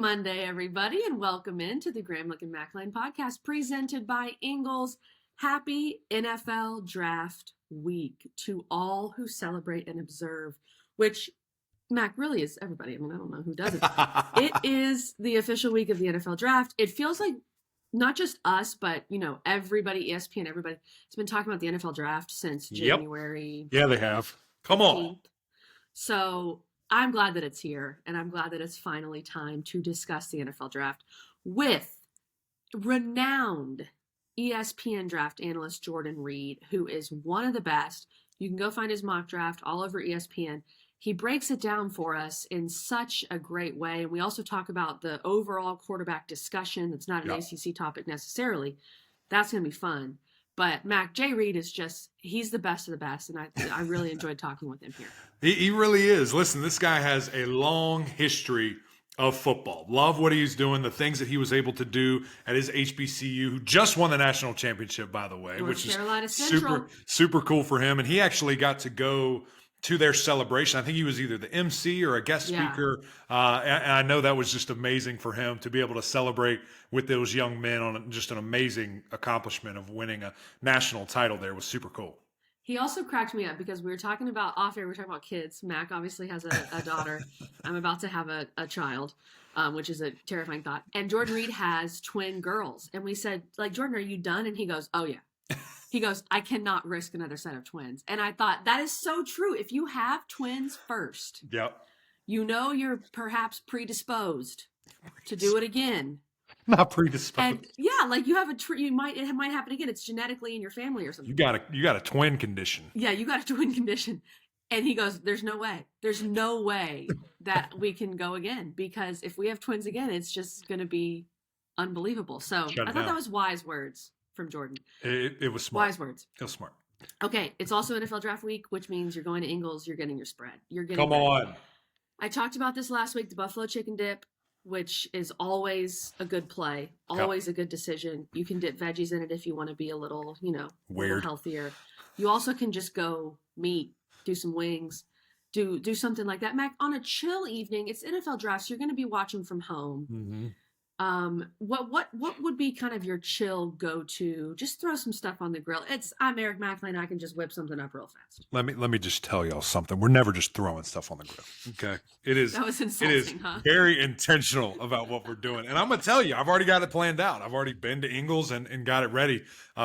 Monday, everybody, and welcome into the Gramlich and Mackline podcast presented by Ingles. Happy NFL Draft Week to all who celebrate and observe, which Mac really is everybody. I mean, I don't know who does it. It is the official week of the NFL Draft. It feels like not just us, but, you know, everybody, ESPN, everybody has been talking about the NFL Draft since January. Yeah, they have. Come 15th. on. So I'm glad that it's here, and I'm glad that it's finally time to discuss the NFL Draft with renowned ESPN draft analyst Jordan Reid, who is one of the best. You can go find his mock draft all over ESPN. He breaks it down for us in such a great way. And we also talk about the overall quarterback discussion. It's not an ACC topic necessarily. That's going to be fun. But Mac, Jay Reid is he's the best of the best. And I really enjoyed talking with him here. He really is. Listen, this guy has a long history of football. Love what he's doing, the things that he was able to do at his HBCU, who just won the national championship, by the way, North which Carolina is Central. super cool for him. And he actually got to go to their celebration. I think he was either the MC or a guest speaker. And I know that was just amazing for him to be able to celebrate with those young men on just an amazing accomplishment of winning a national title there. It was super cool. He also cracked me up because we were talking about off air. We were talking about kids. Mac obviously has a daughter. I'm about to have a child, which is a terrifying thought. And Jordan Reid has twin girls. And we said, like, Jordan, are you done? And he goes, oh, yeah. He goes, I cannot risk another set of twins. And I thought that is so true. If you have twins first, you know you're perhaps predisposed to do it again. Not predisposed. And yeah, like you have it might happen again. It's genetically in your family or something. You got a twin condition. Yeah, you got a twin condition. And he goes, there's no way that we can go again, because if we have twins again, it's just going to be unbelievable. So I thought that was wise words from Jordan. It was smart. Wise words. It was smart. Okay, it's also NFL Draft Week, which means you're going to Ingles, you're getting your spread. Come on. I talked about this last week, the Buffalo Chicken Dip, which is always a good play, always a good decision. You can dip veggies in it if you want to be a little, weird, little healthier. You also can just go meat, do some wings, do something like that. Mac, on a chill evening, it's NFL Draft, so you're going to be watching from home. Mm-hmm. What would be kind of your chill go-to? Just throw some stuff on the grill. I'm Eric Mackline. I can just whip something up real fast. Let me just tell y'all something. We're never just throwing stuff on the grill. Okay, that was insulting, huh? Very intentional about what we're doing. And I'm gonna tell you, I've already got it planned out. I've already been to Ingles and got it ready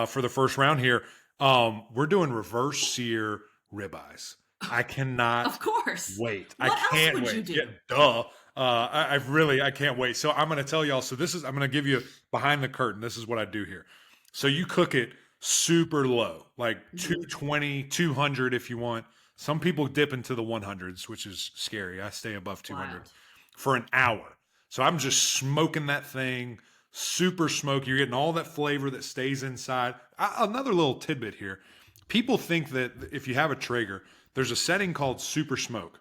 for the first round here. We're doing reverse sear ribeyes. I cannot. Of course. Wait. What I can't else would wait. You do? Yeah, duh. I can't wait. So I'm going to tell y'all. So I'm going to give you behind the curtain. This is what I do here. So you cook it super low, like 220, 200 if you want. Some people dip into the 100s, which is scary. I stay above 200 for an hour. So I'm just smoking that thing, super smoky. You're getting all that flavor that stays inside. Another little tidbit here. People think that if you have a Traeger, there's a setting called super smoke.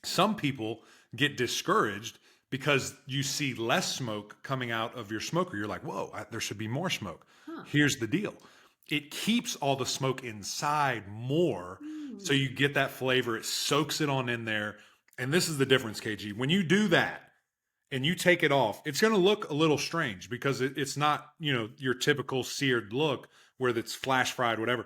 Some people get discouraged because you see less smoke coming out of your smoker. You're like, whoa, there should be more smoke. Here's the deal. It keeps all the smoke inside more, so you get that flavor. It soaks it on in there. And this is the difference, KG. When you do that and you take it off, it's going to look a little strange because it's not, your typical seared look where it's flash fried, whatever.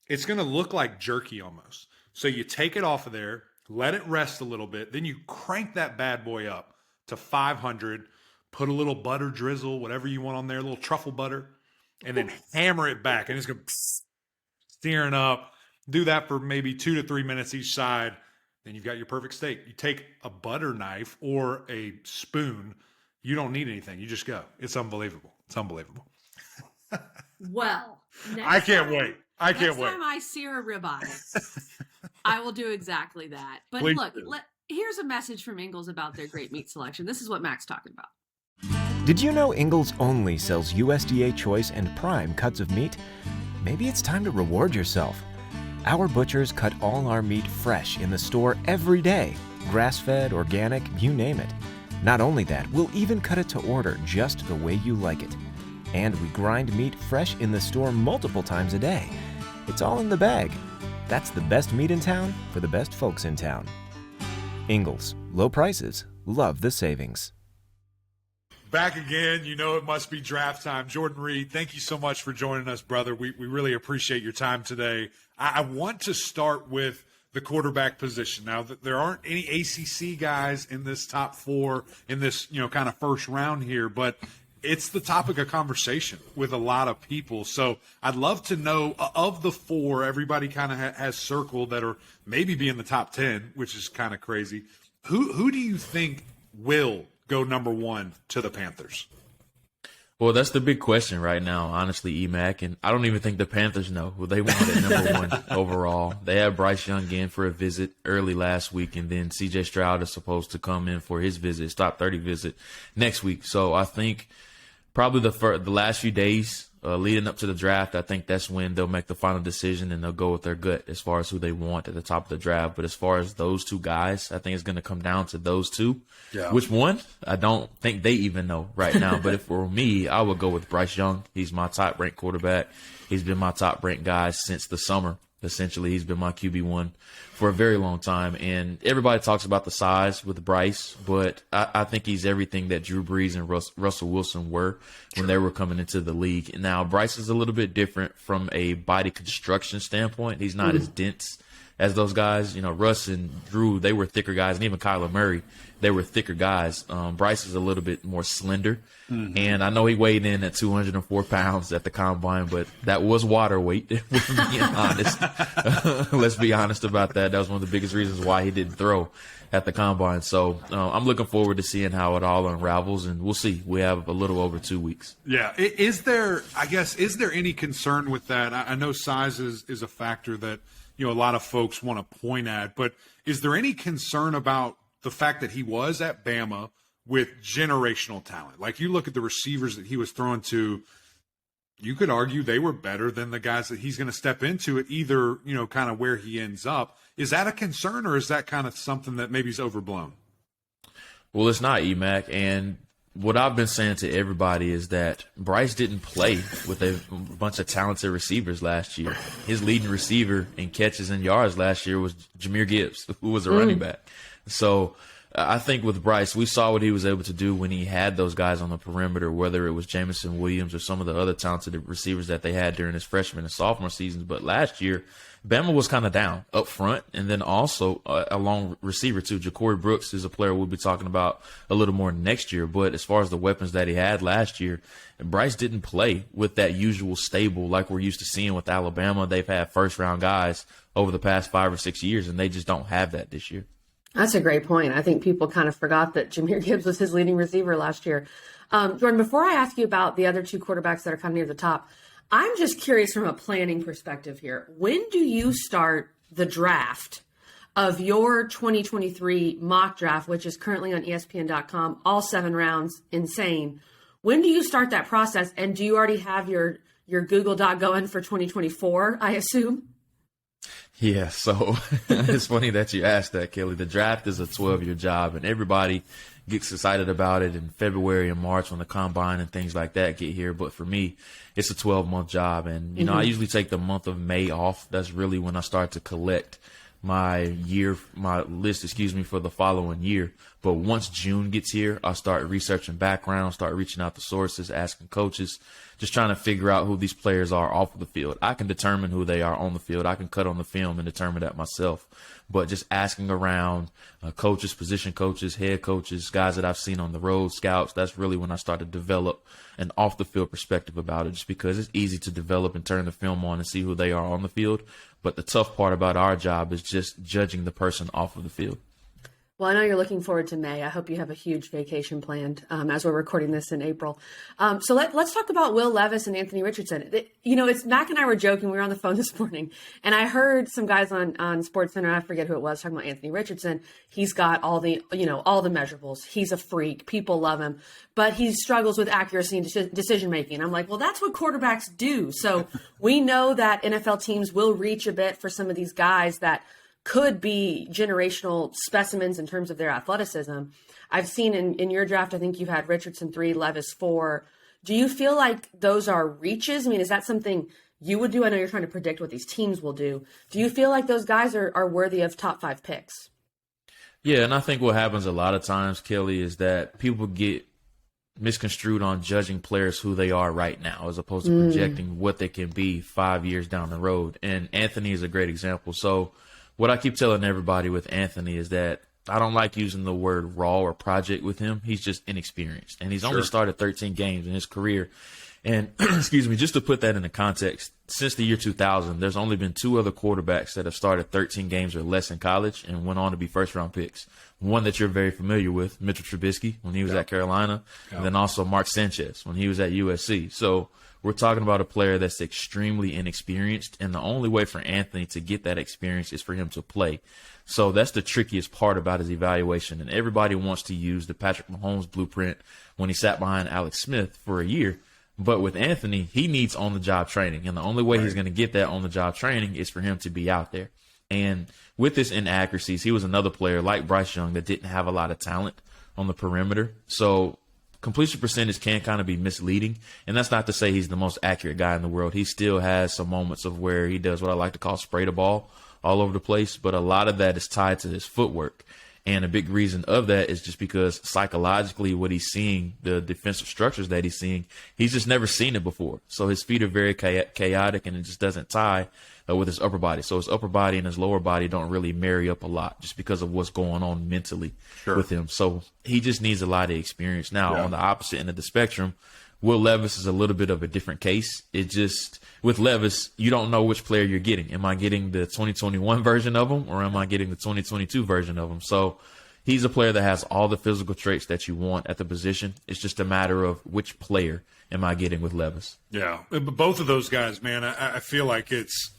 It's going to look like jerky almost. So you take it off of there, let it rest a little bit. Then you crank that bad boy up to 500, put a little butter drizzle, whatever you want on there, a little truffle butter, and then hammer it back. And it's going to searing up. Do that for maybe 2 to 3 minutes each side. Then you've got your perfect steak. You take a butter knife or a spoon. You don't need anything. You just go. It's unbelievable. It's unbelievable. Well, I can't wait. Next time I sear a ribeye, I will do exactly that. But Please look, here's a message from Ingles about their great meat selection. This is what Mac's talking about. Did you know Ingles only sells USDA Choice and Prime cuts of meat? Maybe it's time to reward yourself. Our butchers cut all our meat fresh in the store every day. Grass-fed, organic, you name it. Not only that, we'll even cut it to order just the way you like it. And we grind meat fresh in the store multiple times a day. It's all in the bag. That's the best meat in town for the best folks in town. Ingles, low prices, love the savings. Back again. You know it must be draft time. Jordan Reid, thank you so much for joining us, brother. We really appreciate your time today. I want to start with the quarterback position. Now, there aren't any ACC guys in this top 4 in this, kind of first round here, but it's the topic of conversation with a lot of people. So I'd love to know, of the 4, everybody kind of has circled that are maybe be in the top 10, which is kind of crazy. Who do you think will go number 1 to the Panthers? Well, that's the big question right now, honestly, EMAC. And I don't even think the Panthers know who they want at number 1 overall. They had Bryce Young in for a visit early last week, and then C.J. Stroud is supposed to come in for his visit, his top 30 visit next week. So I think probably the last few days leading up to the draft, I think that's when they'll make the final decision and they'll go with their gut as far as who they want at the top of the draft. But as far as those 2 guys, I think it's going to come down to those 2. Yeah. Which one? I don't think they even know right now. But if for me, I would go with Bryce Young. He's my top-ranked quarterback. He's been my top-ranked guy since the summer. Essentially, he's been my QB1 for a very long time. And everybody talks about the size with Bryce, but I think he's everything that Drew Brees and Russell Wilson were when they were coming into the league. Now, Bryce is a little bit different from a body construction standpoint. He's not as dense as those guys. Russ and Drew, they were thicker guys, and even Kyler Murray, they were thicker guys. Bryce is a little bit more slender. And I know he weighed in at 204 pounds at the combine, but that was water weight, if we're being honest. Let's be honest about that. That was one of the biggest reasons why he didn't throw at the combine. So I'm looking forward to seeing how it all unravels, and we'll see. We have a little over 2 weeks. Yeah. Is there any concern with that? I know size is a factor that, a lot of folks want to point at, but is there any concern about the fact that he was at Bama with generational talent? Like, you look at the receivers that he was throwing to, you could argue they were better than the guys that he's going to step into at either, kind of where he ends up. Is that a concern, or is that kind of something that maybe is overblown? Well, it's not, EMAC. And what I've been saying to everybody is that Bryce didn't play with a bunch of talented receivers last year. His leading receiver in catches and yards last year was Jahmyr Gibbs, who was a running back. So I think with Bryce, we saw what he was able to do when he had those guys on the perimeter, whether it was Jamison Williams or some of the other talented receivers that they had during his freshman and sophomore seasons. But last year, Bama was kind of down up front, and then also a long receiver too. Ja'Cory Brooks is a player we'll be talking about a little more next year. But as far as the weapons that he had last year, Bryce didn't play with that usual stable like we're used to seeing with Alabama. They've had first-round guys over the past 5 or 6 years, and they just don't have that this year. That's a great point. I think people kind of forgot that Jahmyr Gibbs was his leading receiver last year. Jordan, before I ask you about the other 2 quarterbacks that are kind of near the top, I'm just curious from a planning perspective here. When do you start the draft of your 2023 mock draft, which is currently on ESPN.com, all 7 rounds, insane? When do you start that process? And do you already have your Google Doc going for 2024, I assume? Yeah, so it's funny that you asked that, Kelly. The draft is a 12-year job, and everybody gets excited about it in February and March when the combine and things like that get here. But for me, it's a 12-month job. And, you know, I usually take the month of May off. That's really when I start to collect my list for the following year. But once June gets here, I'll start researching background, start reaching out to sources, asking coaches, just trying to figure out who these players are off of the field. I can determine who they are on the field. I can cut on the film and determine that myself. But just asking around coaches, position coaches, head coaches, guys that I've seen on the road, scouts, that's really when I start to develop an off-the-field perspective about it, just because it's easy to develop and turn the film on and see who they are on the field. But the tough part about our job is just judging the person off of the field. Well, I know you're looking forward to May. I hope you have a huge vacation planned as we're recording this in April. So let's talk about Will Levis and Anthony Richardson. It's Mac and I were joking. We were on the phone this morning, and I heard some guys on SportsCenter, I forget who it was, talking about Anthony Richardson. He's got all the measurables. He's a freak. People love him, but he struggles with accuracy and decision making. I'm like, well, that's what quarterbacks do. So we know that NFL teams will reach a bit for some of these guys that could be generational specimens in terms of their athleticism. I've seen in your draft, I think you had Richardson 3, Levis 4. Do you feel like those are reaches? I mean, is that something you would do? I know you're trying to predict what these teams will do. Do you feel like those guys are worthy of top 5 picks? Yeah, and I think what happens a lot of times, Kelly, is that people get misconstrued on judging players who they are right now as opposed to projecting what they can be 5 years down the road. And Anthony is a great example. So what I keep telling everybody with Anthony is that I don't like using the word raw or project with him. He's just inexperienced. And he's only started 13 games in his career. And, excuse me, just to put that into context, since the year 2000, there's only been 2 other quarterbacks that have started 13 games or less in college and went on to be first-round picks. One that you're very familiar with, Mitchell Trubisky, when he was at Carolina, and then also Mark Sanchez when he was at USC. So we're talking about a player that's extremely inexperienced, and the only way for Anthony to get that experience is for him to play. So that's the trickiest part about his evaluation. And everybody wants to use the Patrick Mahomes blueprint when he sat behind Alex Smith for a year. But with Anthony, he needs on-the-job training, and the only way he's going to get that on-the-job training is for him to be out there. And with his inaccuracies, he was another player like Bryce Young that didn't have a lot of talent on the perimeter. So completion percentage can kind of be misleading, and that's not to say he's the most accurate guy in the world. He still has some moments of where he does what I like to call spray the ball all over the place, but a lot of that is tied to his footwork. And a big reason of that is just because psychologically what he's seeing, the defensive structures that he's seeing, he's just never seen it before. So his feet are very chaotic, and it just doesn't tie with his upper body. So his upper body and his lower body don't really marry up a lot just because of what's going on mentally with him. So he just needs a lot of experience. Now, on the opposite end of the spectrum, Will Levis is a little bit of a different case. It just, with Levis, you don't know which player you're getting. Am I getting the 2021 version of him, or am I getting the 2022 version of him? So he's a player that has all the physical traits that you want at the position. It's just a matter of which player am I getting with Levis. Yeah, but both of those guys, man, I feel like it's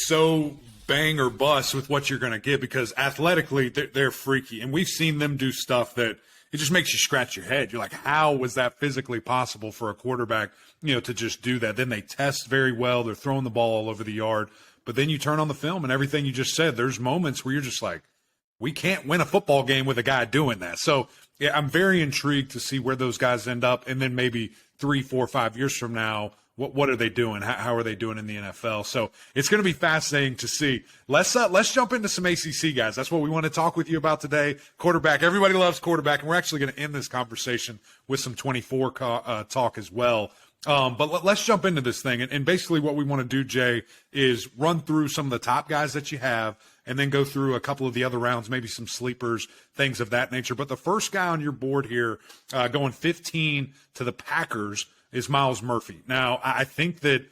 so bang or bust with what you're going to get, because athletically they're freaky, and we've seen them do stuff that it just makes you scratch your head. You're like, how was that physically possible for a quarterback, to just do that? Then they test very well. They're throwing the ball all over the yard. But then you turn on the film and everything you just said, there's moments where you're just like, we can't win a football game with a guy doing that. So, yeah, I'm very intrigued to see where those guys end up. And then maybe 3, 4, 5 years from now, what are they doing? How are they doing in the NFL? So it's going to be fascinating to see. Let's jump into some ACC guys. That's what we want to talk with you about today. Quarterback. Everybody loves quarterback, and we're actually going to end this conversation with some 24 talk as well. But let's jump into this thing. And basically what we want to do, Jay, is run through some of the top guys that you have and then go through a couple of the other rounds, maybe some sleepers, things of that nature. But the first guy on your board here, going 15 to the Packers, is Myles Murphy. Now, I think that,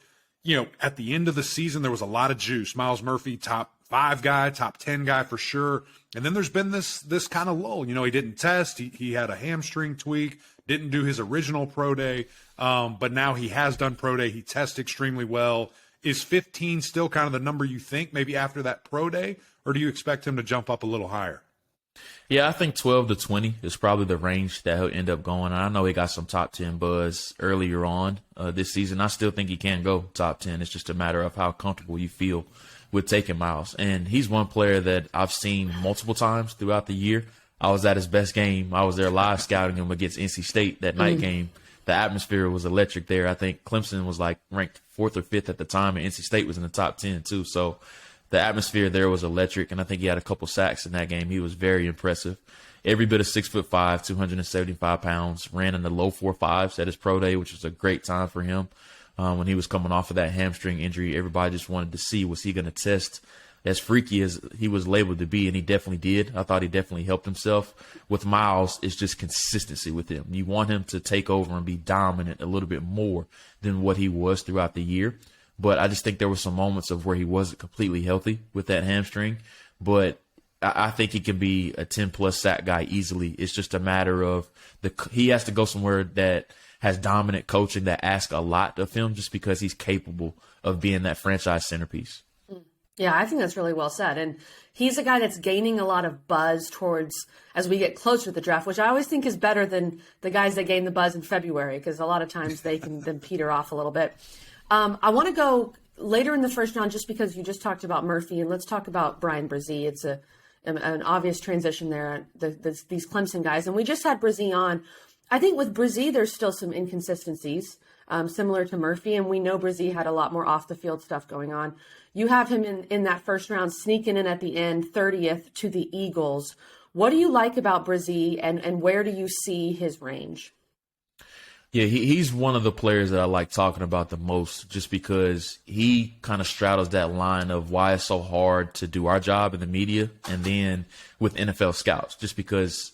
at the end of the season, there was a lot of juice. Myles Murphy, top 5 guy, top 10 guy for sure. And then there's been this kind of lull. He didn't test. He had a hamstring tweak, didn't do his original pro day. But now he has done pro day. He tests extremely well. Is 15 still kind of the number you think, maybe after that pro day, or do you expect him to jump up a little higher? Yeah, I think 12 to 20 is probably the range that he'll end up going. I know he got some top 10 buzz earlier on this season. I still think he can go top 10. It's just a matter of how comfortable you feel with taking Myles. And he's one player that I've seen multiple times throughout the year. I was at his best game. I was there live scouting him against NC State that night game. The atmosphere was electric there. I think Clemson was ranked 4th or 5th at the time, and NC State was in the top 10 too. So the atmosphere there was electric, and I think he had a couple sacks in that game. He was very impressive. Every bit of 6'5", 275 pounds, ran in the low 4.5s at his pro day, which was a great time for him. When he was coming off of that hamstring injury, everybody just wanted to see, was he going to test as freaky as he was labeled to be, and he definitely did. I thought he definitely helped himself. With Myles, it's just consistency with him. You want him to take over and be dominant a little bit more than what he was throughout the year. But I just think there were some moments of where he wasn't completely healthy with that hamstring. But I think he can be a 10-plus sack guy easily. It's just a matter of he has to go somewhere that has dominant coaching that asks a lot of him, just because he's capable of being that franchise centerpiece. Yeah, I think that's really well said. And he's a guy that's gaining a lot of buzz towards as we get closer to the draft, which I always think is better than the guys that gain the buzz in February, because a lot of times they can then peter off a little bit. I want to go later in the first round just because you just talked about Murphy, and let's talk about Bryan Bresee. It's an obvious transition there, these Clemson guys. And we just had Bresee on. I think with Bresee, there's still some inconsistencies, similar to Murphy, and we know Bresee had a lot more off-the-field stuff going on. You have him in that first round, sneaking in at the end, 30th to the Eagles. What do you like about Bresee, and where do you see his range? Yeah, he's one of the players that I like talking about the most just because he kind of straddles that line of why it's so hard to do our job in the media and then with NFL scouts, just because.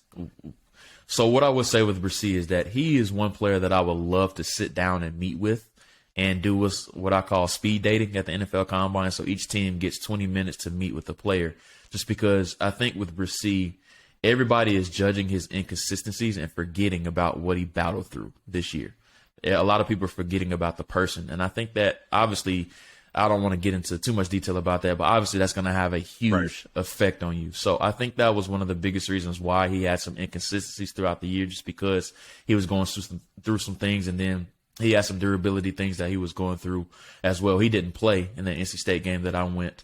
So what I would say with Bresee is that he is one player that I would love to sit down and meet with and do what I call speed dating at the NFL Combine. So each team gets 20 minutes to meet with the player, just because I think with Bresee, everybody is judging his inconsistencies and forgetting about what he battled through this year. A lot of people are forgetting about the person. And I think that obviously, I don't want to get into too much detail about that, but obviously that's going to have a huge effect on you. So I think that was one of the biggest reasons why he had some inconsistencies throughout the year, just because he was going through some things, and then he had some durability things that he was going through as well. He didn't play in the NC State game that I went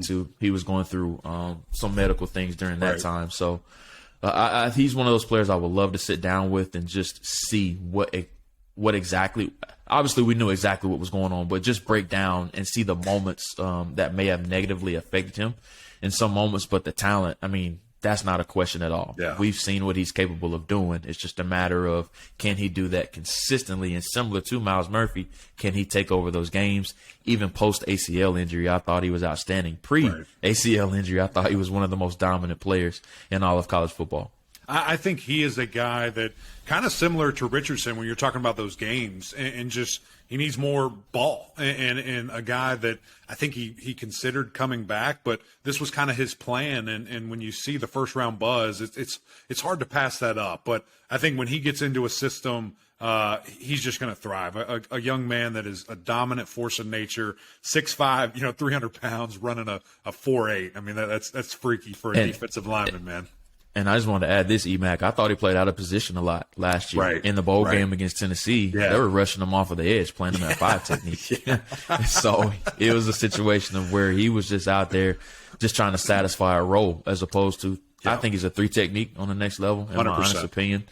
to. He was going through some medical things during that time. So he's one of those players I would love to sit down with and just see what exactly. Obviously, we knew exactly what was going on, but just break down and see the moments that may have negatively affected him in some moments. But the talent, I mean, that's not a question at all. Yeah. We've seen what he's capable of doing. It's just a matter of, can he do that consistently? And similar to Myles Murphy, can he take over those games? Even post ACL injury, I thought he was outstanding. Pre ACL injury, I thought he was one of the most dominant players in all of college football. I think he is a guy that kind of similar to Richardson when you're talking about those games, and just he needs more ball, and a guy that I think he considered coming back, but this was kind of his plan. And when you see the first round buzz, it's hard to pass that up. But I think when he gets into a system, he's just going to thrive. A young man that is a dominant force of nature, 6'5", 300 pounds, running a 4.8. I mean, that's freaky for a defensive lineman, man. And I just wanted to add this, EMAC. I thought he played out of position a lot last year. In the bowl game against Tennessee, they were rushing him off of the edge, playing him at 5 technique. So it was a situation of where he was just out there just trying to satisfy a role, as opposed to, I think he's a 3 technique on the next level, in 100%. My honest opinion.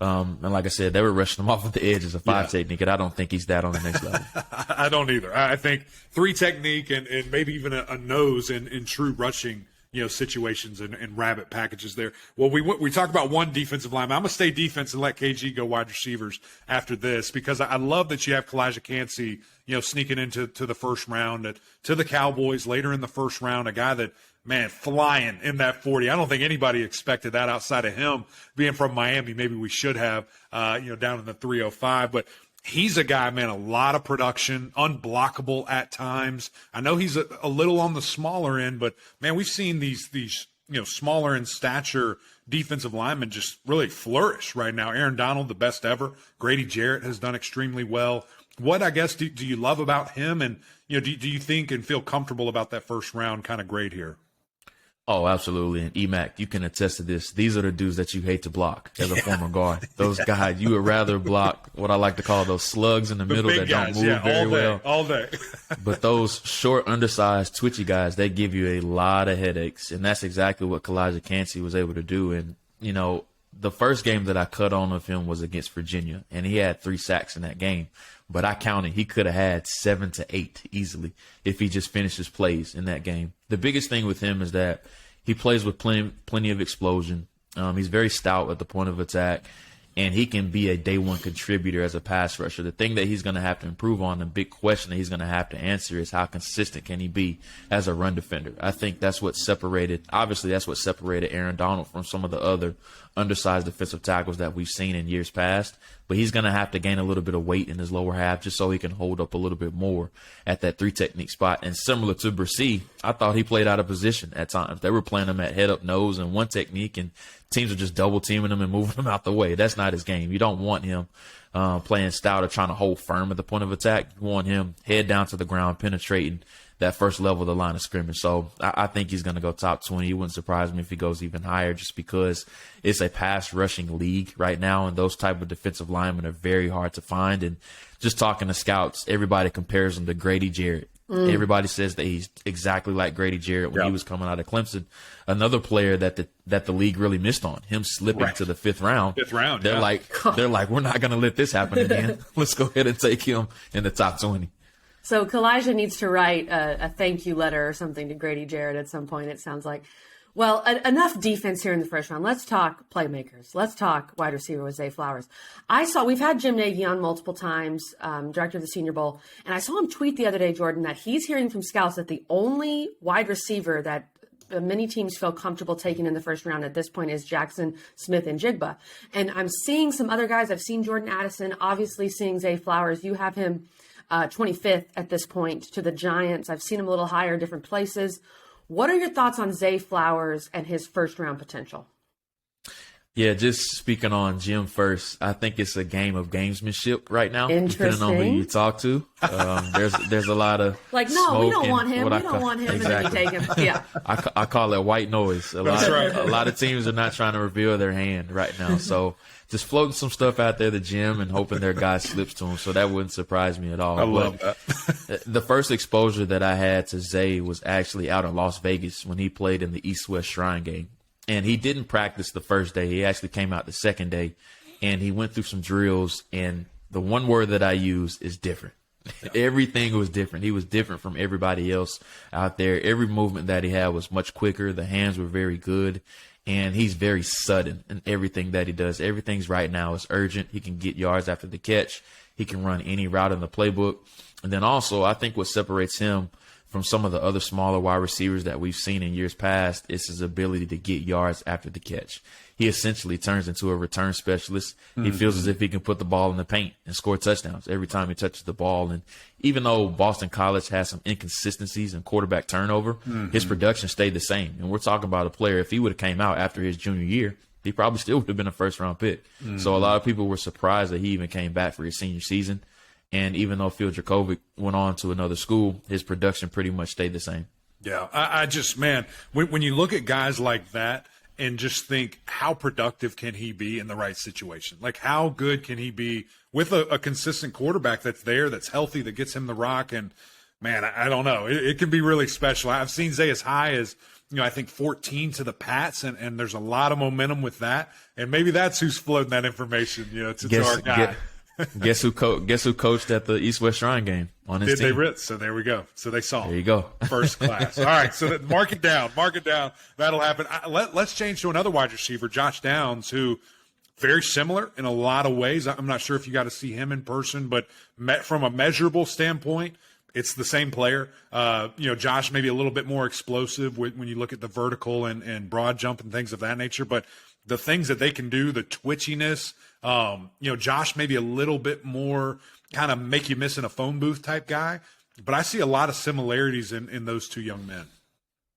And like I said, they were rushing him off of the edge as a 5 technique, and I don't think he's that on the next level. I don't either. I think 3 technique and maybe even a nose in true rushing situations and rabbit packages there. Well, we talked about one defensive lineman. I'm going to stay defense and let KG go wide receivers after this, because I love that you have Calijah Kancey, sneaking into the first round to the Cowboys later in the first round, a guy that, man, flying in that 40. I don't think anybody expected that outside of him being from Miami. Maybe we should have, down in the 305, but he's a guy, man, a lot of production, unblockable at times. I know he's a little on the smaller end, but, man, we've seen these smaller in stature defensive linemen just really flourish right now. Aaron Donald, the best ever. Grady Jarrett has done extremely well. What, I guess, do you love about him? And, do you think and feel comfortable about that first round kind of grade here? Oh, absolutely. And EMAC, you can attest to this. These are the dudes that you hate to block as a former guard. Those guys, you would rather block what I like to call those slugs in the middle that guys, don't move very well. All day. But those short, undersized, twitchy guys, they give you a lot of headaches. And that's exactly what Calijah Kancey was able to do. And, the first game that I cut on of him was against Virginia, and he had 3 sacks in that game. But I counted, he could have had 7 to 8 easily if he just finished his plays in that game. The biggest thing with him is that he plays with plenty of explosion. He's very stout at the point of attack, and he can be a day one contributor as a pass rusher. The thing that he's going to have to improve on, the big question that he's going to have to answer, is how consistent can he be as a run defender. I think that's what separated Aaron Donald from some of the other undersized defensive tackles that we've seen in years past. But he's going to have to gain a little bit of weight in his lower half just so he can hold up a little bit more at that 3 technique spot. And similar to Bresee, I thought he played out of position at times. They were playing him at head up nose and 1 technique, and teams are just double teaming him and moving him out the way. That's not his game. You don't want him playing stout or trying to hold firm at the point of attack. You want him head down to the ground, penetrating that first level of the line of scrimmage. So I think he's going to go top 20. It wouldn't surprise me if he goes even higher, just because it's a pass rushing league right now, and those type of defensive linemen are very hard to find. And just talking to scouts, everybody compares him to Grady Jarrett. Everybody says that he's exactly like Grady Jarrett when he was coming out of Clemson. Another player that the league really missed on, him slipping to the 5th round. They're like, we're not going to let this happen again. Let's go ahead and take him in the top 20. So Calijah needs to write a thank you letter or something to Grady Jarrett at some point, it sounds like. Well, enough defense here in the first round. Let's talk playmakers. Let's talk wide receiver with Zay Flowers. We've had Jim Nagy on multiple times, director of the Senior Bowl, and I saw him tweet the other day, Jordan, that he's hearing from scouts that the only wide receiver that many teams feel comfortable taking in the first round at this point is Jackson Smith and Jigba. And I'm seeing some other guys. I've seen Jordan Addison, obviously seeing Zay Flowers. You have him 25th at this point to the Giants. I've seen him a little higher, different places. What are your thoughts on Zay Flowers and his first round potential? Yeah, just speaking on Jim first, I think it's a game of gamesmanship right now. Depending on who you talk to. There's a lot of we don't want him. We don't want him. Exactly. And then you take him. Yeah. I call it white noise. A lot of teams are not trying to reveal their hand right now. So just floating some stuff out there to Jim and hoping their guy slips to him. So that wouldn't surprise me at all. I love that. The first exposure that I had to Zay was actually out in Las Vegas when he played in the East-West Shrine game. And he didn't practice the first day. He actually came out the second day, and he went through some drills. And the one word that I use is different. Yeah. Everything was different. He was different from everybody else out there. Every movement that he had was much quicker. The hands were very good. And he's very sudden in everything that he does. Everything's right now is urgent. He can get yards after the catch. He can run any route in the playbook. And then also, I think what separates him from some of the other smaller wide receivers that we've seen in years past is his ability to get yards after the catch. He essentially turns into a return specialist. Mm-hmm. He feels as if he can put the ball in the paint and score touchdowns every time he touches the ball. And even though Boston College has some inconsistencies in quarterback turnover, his production stayed the same. And we're talking about a player, if he would have came out after his junior year, he probably still would have been a first-round pick. So a lot of people were surprised that he even came back for his senior season. And even though Phil Dracovic went on to another school, his production pretty much stayed the same. Yeah, I just, man, when you look at guys like that and just think how productive can he be in the right situation? Like how good can he be with a consistent quarterback that's there, that's healthy, that gets him the rock? And, man, I don't know. It can be really special. I've seen Zay as high as, I think 14 to the Pats, and there's a lot of momentum with that. And maybe that's who's floating that information, to our guy. Guess who coached at the East-West Shrine game on his team? So there we go. So they saw. There you go. First class. All right. So mark it down. That'll happen. Let's change to another wide receiver, Josh Downs, who very similar in a lot of ways. I'm not sure if you got to see him in person, but from a measurable standpoint, it's the same player. Josh maybe a little bit more explosive when you look at the vertical and broad jump and things of that nature, but the things that they can do, the twitchiness, Josh maybe a little bit more kind of make you miss in a phone booth type guy, but I see a lot of similarities in those two young men.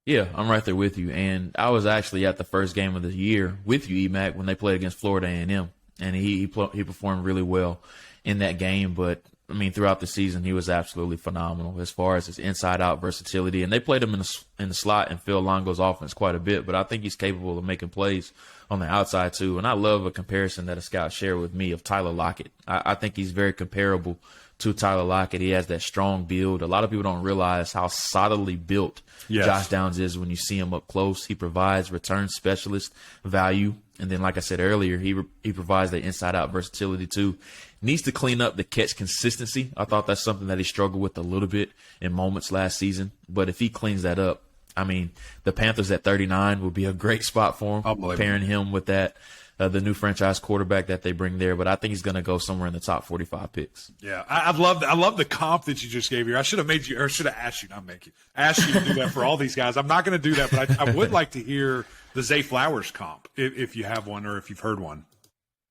Yeah, I'm right there with you. And I was actually at the first game of the year with you, EMAC, when they played against Florida A&M, and he performed really well in that game. But I mean, throughout the season, he was absolutely phenomenal as far as his inside-out versatility. And they played him in the slot and Phil Longo's offense quite a bit, but I think he's capable of making plays on the outside too. And I love a comparison that a scout shared with me of Tyler Lockett. I think he's very comparable to Tyler Lockett. He has that strong build. A lot of people don't realize how solidly built Josh Downs is when you see him up close. He provides return specialist value. And then, like I said earlier, he provides the inside-out versatility too. Needs to clean up the catch consistency. I thought that's something that he struggled with a little bit in moments last season. But if he cleans that up, I mean, the Panthers at 39 would be a great spot for him, pairing him with that the new franchise quarterback that they bring there. But I think he's going to go somewhere in the top 45 picks. Yeah, I love the comp that you just gave here. I should have asked you to do that for all these guys. I'm not going to do that, but I would like to hear the Zay Flowers comp if you have one or if you've heard one.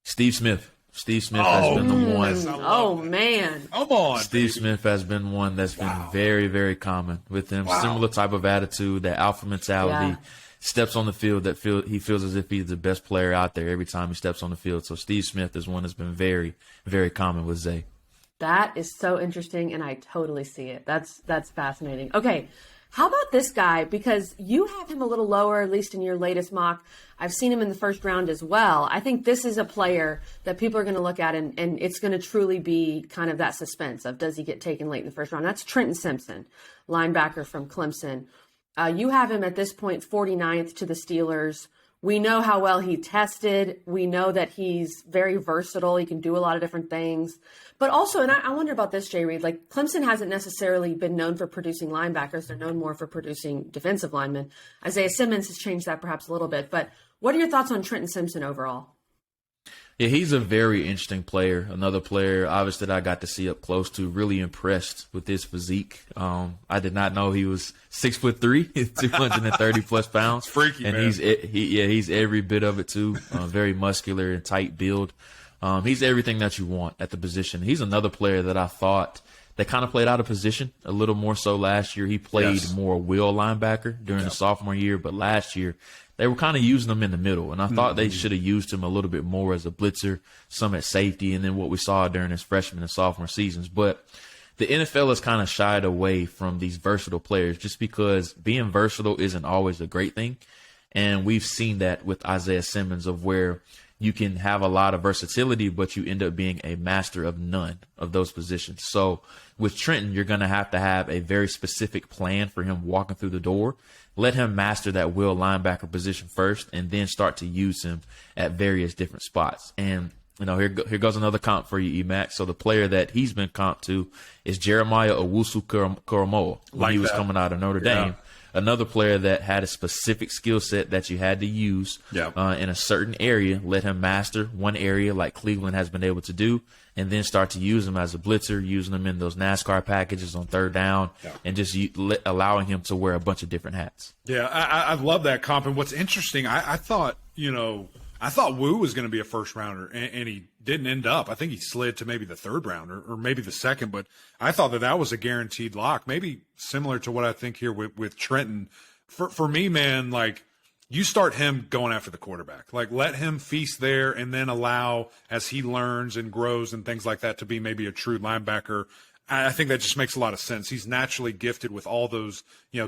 Steve Smith has been the one. Oh, man. Come on. Steve Smith has been one that's been very, very common with him. Similar type of attitude, that alpha mentality. Steps on the field he feels as if he's the best player out there every time he steps on the field. So Steve Smith is one that's been very, very common with Zay. That is so interesting, and I totally see it. That's fascinating. Okay, how about this guy? Because you have him a little lower, at least in your latest mock. I've seen him in the first round as well. I think this is a player that people are going to look at, and it's going to truly be kind of that suspense of does he get taken late in the first round. That's Trenton Simpson, linebacker from Clemson. You have him at this point 49th to the Steelers. We know how well he tested. We know that he's very versatile. He can do a lot of different things. But also, and I wonder about this, Jay Reid, like Clemson hasn't necessarily been known for producing linebackers. They're known more for producing defensive linemen. Isaiah Simmons has changed that perhaps a little bit. But what are your thoughts on Trenton Simpson overall? Yeah, he's a very interesting player. Another player, obviously, that I got to see up close to. Really impressed with his physique. I did not know he was 6'3", 230 plus pounds. It's freaky, and man. He's every bit of it too. Very muscular and tight build. He's everything that you want at the position. He's another player that I thought that kind of played out of position a little more so last year. He played more will linebacker during the sophomore year, but last year they were kind of using him in the middle, and I thought they should have used him a little bit more as a blitzer, some at safety, and then what we saw during his freshman and sophomore seasons. But the NFL has kind of shied away from these versatile players just because being versatile isn't always a great thing, and we've seen that with Isaiah Simmons of where you can have a lot of versatility, but you end up being a master of none of those positions. So with Trenton, you're going to have a very specific plan for him walking through the door. Let him master that will linebacker position first, and then start to use him at various different spots. And, here goes another comp for you, Emac. So the player that he's been comped to is Jeremiah Owusu-Koramoah when he was coming out of Notre Dame. Another player that had a specific skill set that you had to use in a certain area. Let him master one area like Cleveland has been able to do, and then start to use him as a blitzer, using him in those NASCAR packages on third down, and just allowing him to wear a bunch of different hats. Yeah, I love that comp. And what's interesting, I thought Wu was going to be a first rounder, and he didn't end up. I think he slid to maybe the third round or maybe the second, but I thought that was a guaranteed lock, maybe similar to what I think here with Trenton. For me, man, like you start him going after the quarterback, like let him feast there and then allow as he learns and grows and things like that to be maybe a true linebacker. I think that just makes a lot of sense. He's naturally gifted with all those,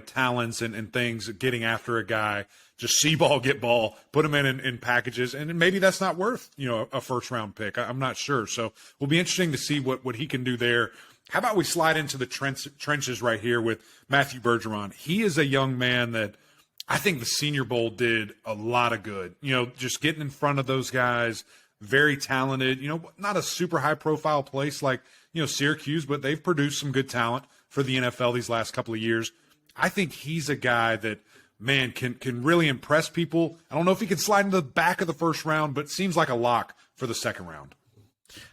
talents and things, getting after a guy, just see ball, get ball, put him in packages. And maybe that's not worth, a first round pick. I'm not sure. So will be interesting to see what he can do there. How about we slide into the trenches right here with Matthew Bergeron? He is a young man that I think the Senior Bowl did a lot of good, just getting in front of those guys, very talented, not a super high profile place like, Syracuse, but they've produced some good talent for the NFL these last couple of years. I think he's a guy that, man, can really impress people. I don't know if he can slide into the back of the first round, but seems like a lock for the second round.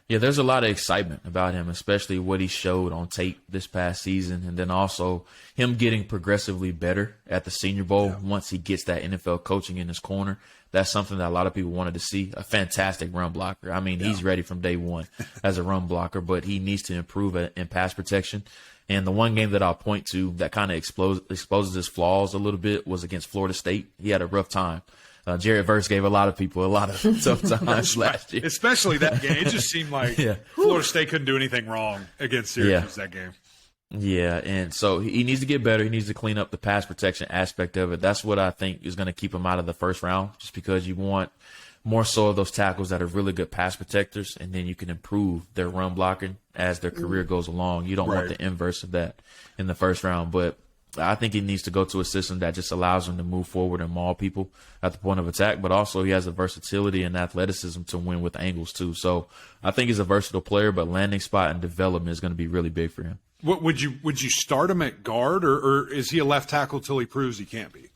Yeah, there's a lot of excitement about him, especially what he showed on tape this past season, and then also him getting progressively better at the Senior Bowl once he gets that NFL coaching in his corner. That's something that a lot of people wanted to see. A fantastic run blocker. I mean, he's ready from day one as a run blocker, but he needs to improve in pass protection. And the one game that I'll point to that kind of exposes his flaws a little bit was against Florida State. He had a rough time. Jared Verse gave a lot of people a lot of tough times last year. Especially that game. It just seemed like Florida State couldn't do anything wrong against Syracuse that game. Yeah, and so he needs to get better. He needs to clean up the pass protection aspect of it. That's what I think is going to keep him out of the first round, just because you want more so of those tackles that are really good pass protectors, and then you can improve their run blocking as their career goes along. You don't want the inverse of that in the first round, but I think he needs to go to a system that just allows him to move forward and maul people at the point of attack, but also he has the versatility and athleticism to win with angles too. So I think he's a versatile player, but landing spot and development is going to be really big for him. What would you start him at guard, or is he a left tackle till he proves he can't be?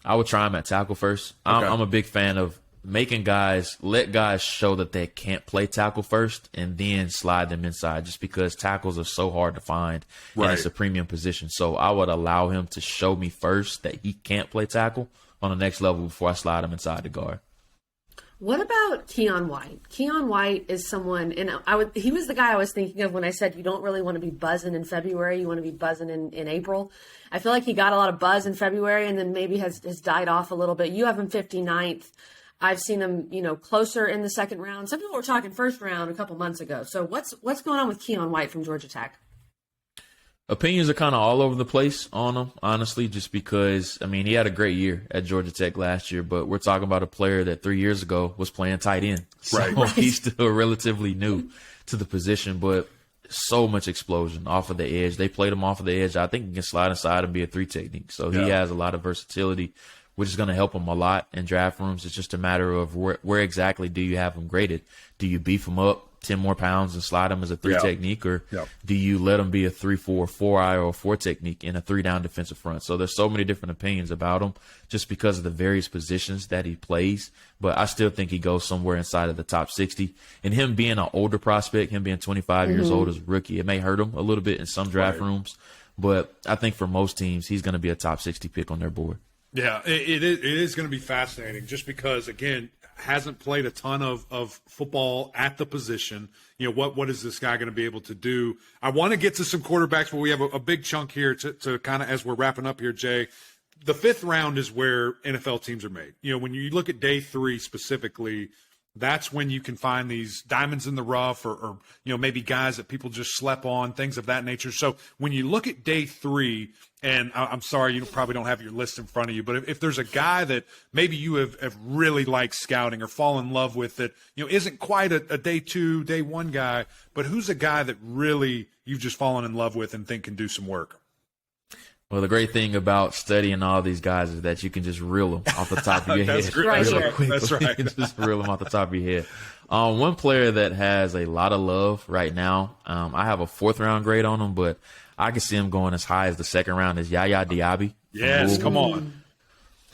I would try him at tackle first. Okay. I'm a big fan of let guys show that they can't play tackle first and then slide them inside, just because tackles are so hard to find and it's a premium position. So I would allow him to show me first that he can't play tackle on the next level before I slide him inside the guard. What about Keon White? Keon White is someone, and he was the guy I was thinking of when I said you don't really want to be buzzing in February, you want to be buzzing in April. I feel like he got a lot of buzz in February and then maybe has died off a little bit. You have him 59th. I've seen him, closer in the second round. Some people were talking first round a couple months ago. So what's going on with Keon White from Georgia Tech? Opinions are kind of all over the place on him, honestly, just because, he had a great year at Georgia Tech last year, but we're talking about a player that 3 years ago was playing tight end. So he's still relatively new to the position, but so much explosion off of the edge. They played him off of the edge. I think he can slide inside and be a 3 technique. So he has a lot of versatility which is going to help him a lot in draft rooms. It's just a matter of where exactly do you have him graded? Do you beef him up 10 more pounds and slide him as a 3 technique, or do you let him be a 3-4, 4-eye, or a 4 technique in a 3-down defensive front? So there's so many different opinions about him just because of the various positions that he plays. But I still think he goes somewhere inside of the top 60. And him being an older prospect, him being 25 years old as a rookie, it may hurt him a little bit in some draft rooms. But I think for most teams, he's going to be a top 60 pick on their board. Yeah, it is going to be fascinating just because, again, hasn't played a ton of football at the position. You know, what is this guy going to be able to do? I want to get to some quarterbacks, but we have a big chunk here to kind of, as we're wrapping up here, Jay. The 5th round is where NFL teams are made. You know, when you look at day 3 specifically, that's when you can find these diamonds in the rough or you know, maybe guys that people just slept on, things of that nature. So when you look at day 3, and I'm sorry, you probably don't have your list in front of you, but if there's a guy that maybe you have really liked scouting or fallen in love with that, you know, isn't quite a day 2, day 1 guy, but who's a guy that really you've just fallen in love with and think can do some work? Well, the great thing about studying all these guys is that you can just reel them off the top of your head. That's right. Just reel them off the top of your head. One player that has a lot of love right now, I have a 4th round grade on him, but I can see him going as high as the 2nd round, is YaYa Diaby. Yes, come on.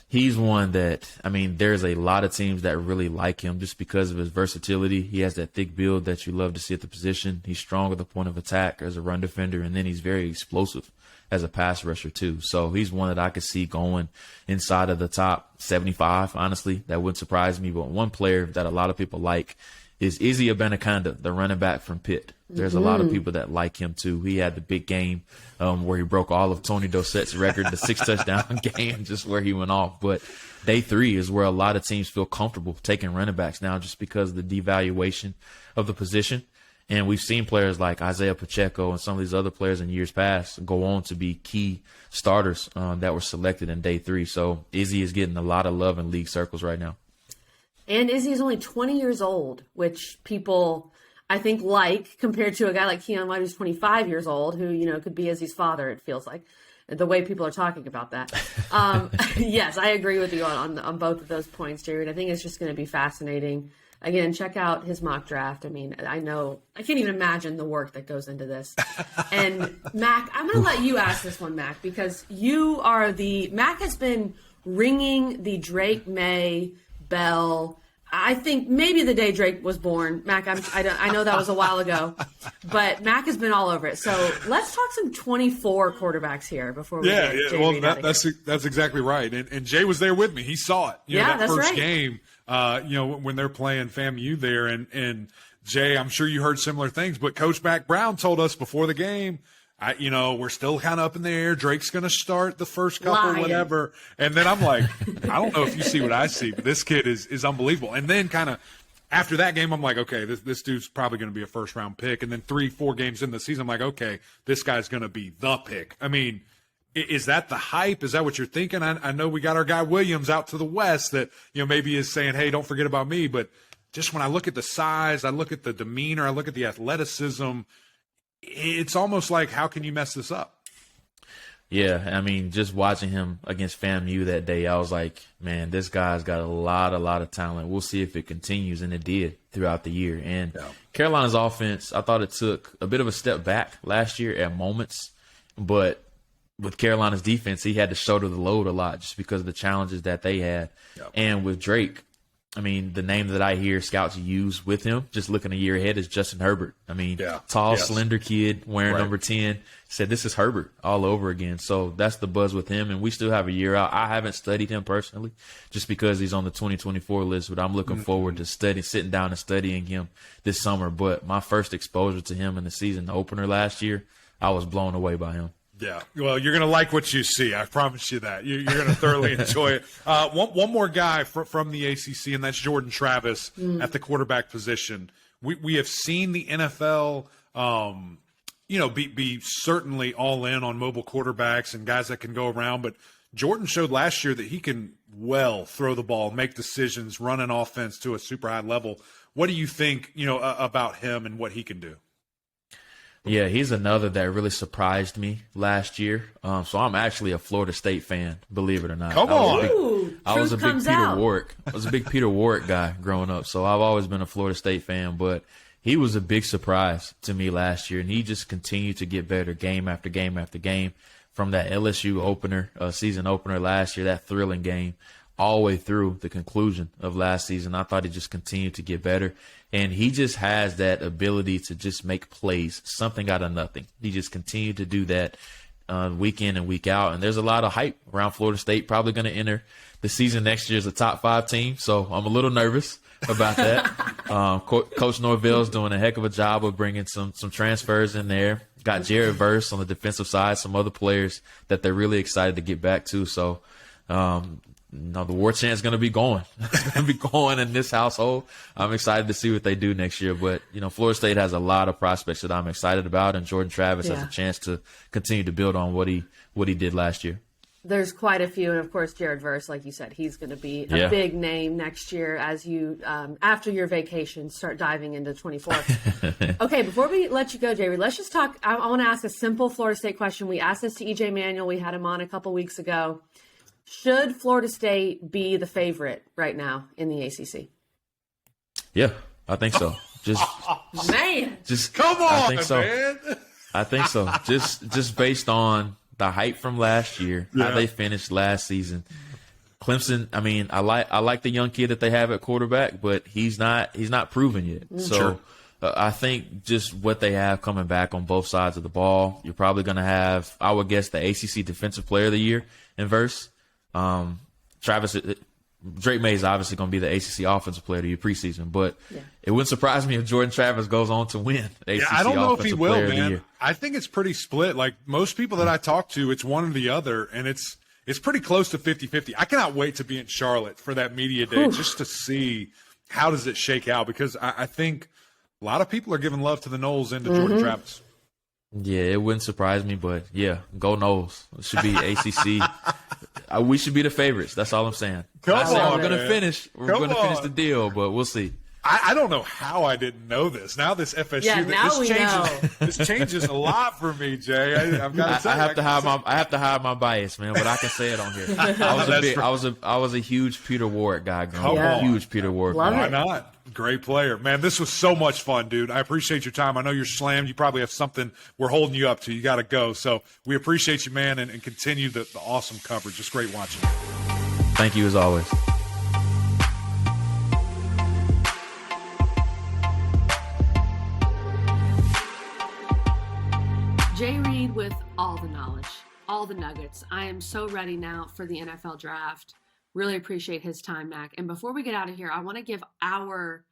He's one that, I mean, there's a lot of teams that really like him just because of his versatility. He has that thick build that you love to see at the position. He's strong at the point of attack as a run defender, and then he's very explosive as a pass rusher too. So he's one that I could see going inside of the top 75, honestly. That wouldn't surprise me. But one player that a lot of people like is Izzy Abanikanda, the running back from Pitt. There's a lot of people that like him too. He had the big game where he broke all of Tony Dossett's record, the 6-touchdown game, just where he went off. But day 3 is where a lot of teams feel comfortable taking running backs now just because of the devaluation of the position. And we've seen players like Isaiah Pacheco and some of these other players in years past go on to be key starters that were selected in day 3. So Izzy is getting a lot of love in league circles right now. And Izzy is only 20 years old, which people, I think, like compared to a guy like Keon White who's 25 years old, who, you know, could be Izzy's father, it feels like, the way people are talking about that. Yes, I agree with you on both of those points, Jared. I think it's just going to be fascinating. Again, check out his mock draft. I mean, I can't even imagine the work that goes into this. And Mac, I'm going to let you ask this one, Mac, because Mac has been ringing the Drake Maye bell. I think maybe the day Drake was born. Mac, I know that was a while ago, but Mac has been all over it. So let's talk some 24 quarterbacks here before we get Jay well, Reid out of here. that's exactly right. And Jay was there with me. He saw it. You know, that that's first right. game. You know, when they're playing FAMU there, and Jay, I'm sure you heard similar things, but Coach Mac Brown told us before the game, we're still kind of up in the air. Drake's going to start the first couple, whatever. And then I'm like, I don't know if you see what I see, but this kid is unbelievable. And then kind of after that game, I'm like, okay, this dude's probably going to be a first round pick. And then 3-4 games in the season, I'm like, okay, this guy's going to be the pick. I mean, is that the hype? Is that what you're thinking? I know we got our guy Williams out to the west that, you know, maybe is saying, hey, don't forget about me. But just when I look at the size, I look at the demeanor, I look at the athleticism, it's almost like, how can you mess this up? Yeah, I mean, just watching him against FAMU that day, I was like, man, this guy's got a lot of talent. We'll see if it continues, and it did throughout the year. And Carolina's offense, I thought it took a bit of a step back last year at moments, but with Carolina's defense, he had to shoulder the load a lot just because of the challenges that they had. Yep. And with Drake, I mean, the name that I hear scouts use with him, just looking a year ahead, is Justin Herbert. I mean, tall, slender kid wearing number 10. Said this is Herbert all over again. So that's the buzz with him, and we still have a year out. I haven't studied him personally just because he's on the 2024 list, but I'm looking forward to sitting down and studying him this summer. But my first exposure to him in the season opener last year, I was blown away by him. Yeah, well, you're going to like what you see. I promise you that. You're going to thoroughly enjoy it. One more guy from the ACC, and that's Jordan Travis at the quarterback position. We have seen the NFL, be certainly all in on mobile quarterbacks and guys that can go around. But Jordan showed last year that he can well throw the ball, make decisions, run an offense to a super high level. What do you think, about him and what he can do? Yeah, he's another that really surprised me last year. So I'm actually a Florida State fan, believe it or not. Come on. I was a big comes Peter out. Warwick. I was a big Peter Warwick guy growing up, so I've always been a Florida State fan. But he was a big surprise to me last year, and he just continued to get better game after game after game. From that LSU opener, season opener last year, that thrilling game, all the way through the conclusion of last season. I thought he just continued to get better. And he just has that ability to just make plays, something out of nothing. He just continued to do that week in and week out. And there's a lot of hype around Florida State, probably going to enter the season next year as a top 5 team. So I'm a little nervous about that. Coach Norvell's doing a heck of a job of bringing some transfers in there. Got Jared Verse on the defensive side, some other players that they're really excited to get back to. So, the war chant is going to be going. It's going to be going in this household. I'm excited to see what they do next year. But, Florida State has a lot of prospects that I'm excited about, and Jordan Travis has a chance to continue to build on what he did last year. There's quite a few, and of course, Jared Verse, like you said, he's going to be a big name next year as you, after your vacation, start diving into 24. Okay, before we let you go, Jay Reid, let's just talk. I want to ask a simple Florida State question. We asked this to EJ Manuel. We had him on a couple weeks ago. Should Florida State be the favorite right now in the ACC? Yeah, I think so. Man, Come on, I think so. man. I think so. Just based on the hype from last year, how they finished last season. Clemson, I mean, I like the young kid that they have at quarterback, but he's not proven yet. So I think just what they have coming back on both sides of the ball, you're probably going to have, I would guess, the ACC Defensive Player of the Year in Verse. Drake Maye is obviously going to be the ACC Offensive Player of the Year preseason, but it wouldn't surprise me if Jordan Travis goes on to win the ACC I don't know if he Offensive will, Player of the man. Year. I think it's pretty split. Like most people that I talk to, it's one or the other, and it's pretty close to 50-50. I cannot wait to be in Charlotte for that media day just to see how does it shake out, because I think a lot of people are giving love to the Noles and to Jordan Travis. Yeah, it wouldn't surprise me, but go Noles. It should be ACC. We should be the favorites. That's all I'm saying. We're going to finish. We're going to finish the deal, but we'll see. I don't know how I didn't know this. Now this FSU, this changes a lot for me, Jay. I've got to say, I have to hide my bias, man, but I can say it on here. I was a huge Peter Warwick guy growing up. Huge Peter Warwick guy. Why not? Great player. Man, this was so much fun, dude. I appreciate your time. I know you're slammed. You probably have something we're holding you up to. You got to go. So we appreciate you, man, and continue the awesome coverage. It's great watching. Thank you as always. Jay Reid with all the knowledge, all the nuggets. I am so ready now for the NFL draft. Really appreciate his time, Mac. And before we get out of here, I want to give our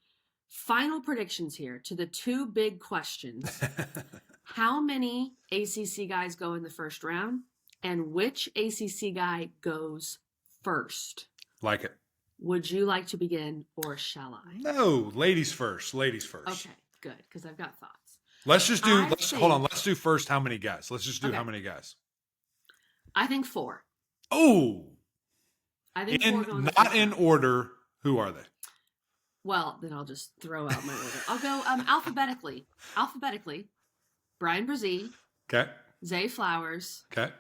final predictions here to the two big questions. How many ACC guys go in the first round, and which ACC guy goes first? Like it. Would you like to begin, or shall I? No, ladies first. Ladies first. Okay, good, because I've got thoughts. Let's just do. Hold on. Let's do first. How many guys? Let's just do how many guys. I think 4. Oh. I think 4 going not in order. Who are they? Well, then I'll just throw out my order. I'll go alphabetically. Bryan Bresee. Okay. Zay Flowers. Okay.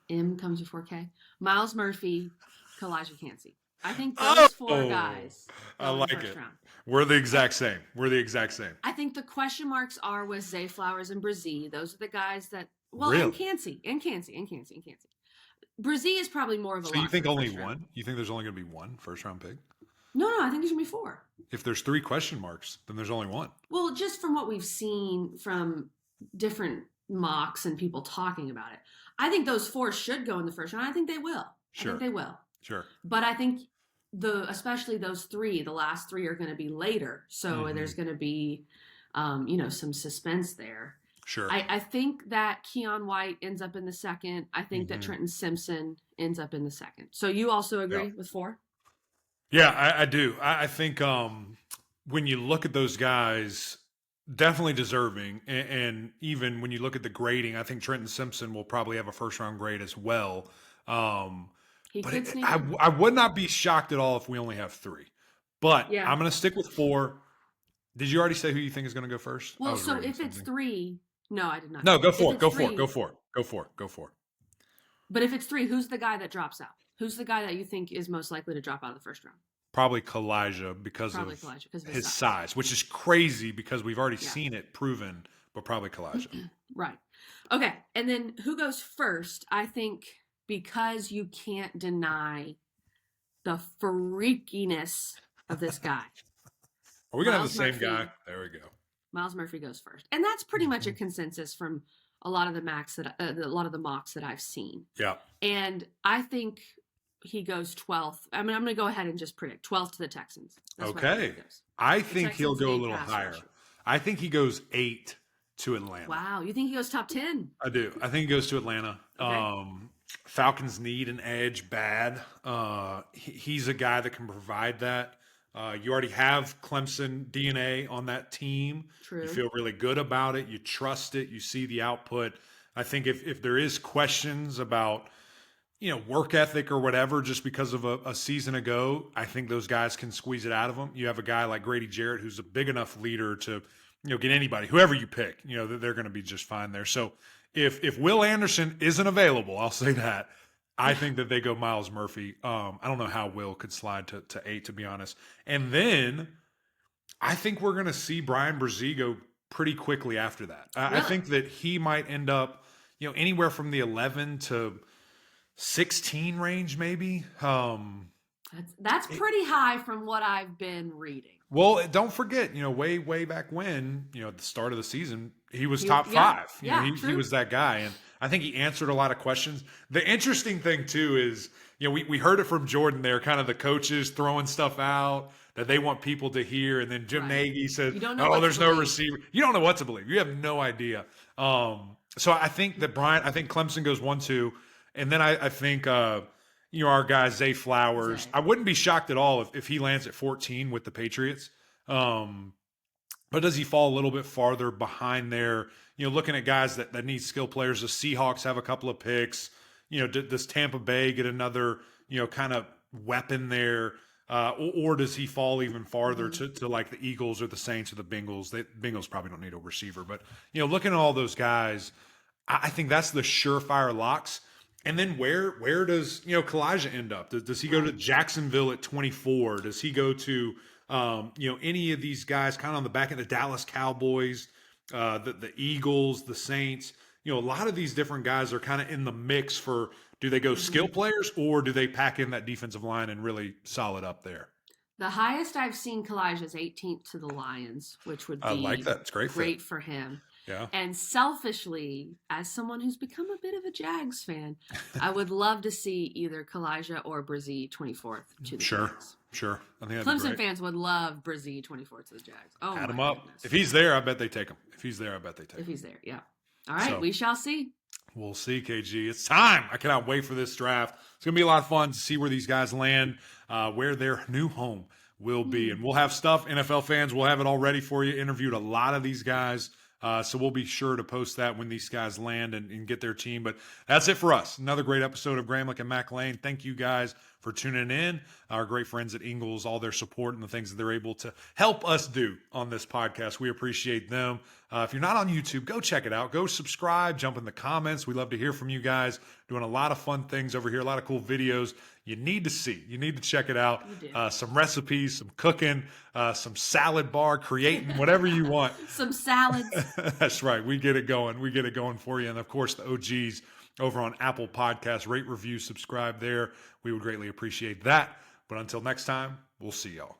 M comes before K. Myles Murphy. Calijah Kancey. I think those 4 guys. I like it. Round. We're the exact same. I think the question marks are with Zay Flowers and Bresee. Those are the guys that. Well, really? and Kancey. Bresee is probably more of a. So you think only one? You think there's only going to be one first round pick? No, I think there's going to be 4. If there's 3 question marks, then there's only one. Well, just from what we've seen from different mocks and people talking about it, I think those 4 should go in the first round. I think they will. Sure. I think they will. Sure. But I think especially those 3, the last 3 are going to be later. So there's going to be, some suspense there. Sure. I think that Keon White ends up in the second. I think that Trenton Simpson ends up in the second. So you also agree with 4? Yeah, I do. I think when you look at those guys, definitely deserving. And even when you look at the grading, I think Trenton Simpson will probably have a first-round grade as well. I would not be shocked at all if we only have 3. But I'm going to stick with 4. Did you already say who you think is going to go first? Well, so if it's 3, no, I did not. No, go for it. Go for it. Go for it. But if it's 3, who's the guy that drops out? Who's the guy that you think is most likely to drop out of the first round? Because of his size, which is crazy because we've already seen it proven, but probably Calijah. Right. Okay. And then who goes first? I think because you can't deny the freakiness of this guy. Are we going to have the same guy? There we go. Myles Murphy goes first. And that's pretty much a consensus from a lot of the mocks that I've seen. Yeah. And I think he goes 12th. I mean, I'm going to go ahead and just predict 12th to the Texans. That's okay. I think he'll go a little higher. I think he goes 8 to Atlanta. Wow. You think he goes top 10? I do. I think he goes to Atlanta. Okay. Falcons need an edge bad. He's a guy that can provide that. You already have Clemson DNA on that team. True. You feel really good about it. You trust it. You see the output. I think if there is questions about, work ethic or whatever, just because of a season ago, I think those guys can squeeze it out of them. You have a guy like Grady Jarrett, who's a big enough leader to, get anybody, whoever you pick, they're going to be just fine there. So if Will Anderson isn't available, I'll say that. I think that they go Myles Murphy. I don't know how Will could slide to 8, to be honest. And then I think we're going to see Bryan Bresee go pretty quickly after that. Really? I think that he might end up, anywhere from the 11 to 16 range, maybe. That's pretty high from what I've been reading. Well, don't forget, way back when, at the start of the season, he was top 5. He was that guy. And I think he answered a lot of questions. The interesting thing, too, is, we heard it from Jordan there, kind of the coaches throwing stuff out that they want people to hear. And then Jim Nagy said, there's no receiver. You don't know what to believe. You have no idea. So I think that Clemson goes 1-2. And then I think, our guy, Zay Flowers, I wouldn't be shocked at all if he lands at 14 with the Patriots. But does he fall a little bit farther behind there? Looking at guys that need skill players, the Seahawks have a couple of picks. Does Tampa Bay get another, kind of weapon there? Or does he fall even farther to like the Eagles or the Saints or the Bengals? The Bengals probably don't need a receiver. But, looking at all those guys, I think that's the surefire locks. And then where does, Calijah end up? Does he go to Jacksonville at 24? Does he go to, any of these guys kind of on the back end, the Dallas Cowboys, the Eagles, the Saints? A lot of these different guys are kind of in the mix for, do they go skill players or do they pack in that defensive line and really solid up there? The highest I've seen Calijah is 18th to the Lions, which would be I like that. It's great for him. Yeah. And selfishly, as someone who's become a bit of a Jags fan, I would love to see either Calijah or Bresee 24th to the Jags. Sure. I think Clemson fans would love Bresee 24th to the Jags. Oh, add him up. If he's there, I bet they take him. If he's there, yeah. All right, we shall see. We'll see, KG. It's time. I cannot wait for this draft. It's going to be a lot of fun to see where these guys land, where their new home will be. And we'll have stuff, NFL fans, we'll have it all ready for you. Interviewed a lot of these guys. So we'll be sure to post that when these guys land and get their team. But that's it for us. Another great episode of Gramlich and Mac Lane. Thank you guys for tuning in. Our great friends at Ingles, all their support and the things that they're able to help us do on this podcast. We appreciate them. If you're not on YouTube, go check it out. Go subscribe, jump in the comments. We love to hear from you guys. Doing a lot of fun things over here, a lot of cool videos you need to see. You need to check it out. Some recipes, some cooking, some salad bar, creating whatever you want. Some salads. That's right. We get it going. We get it going for you. And, of course, the OGs over on Apple Podcasts. Rate, review, subscribe there. We would greatly appreciate that. But until next time, we'll see y'all.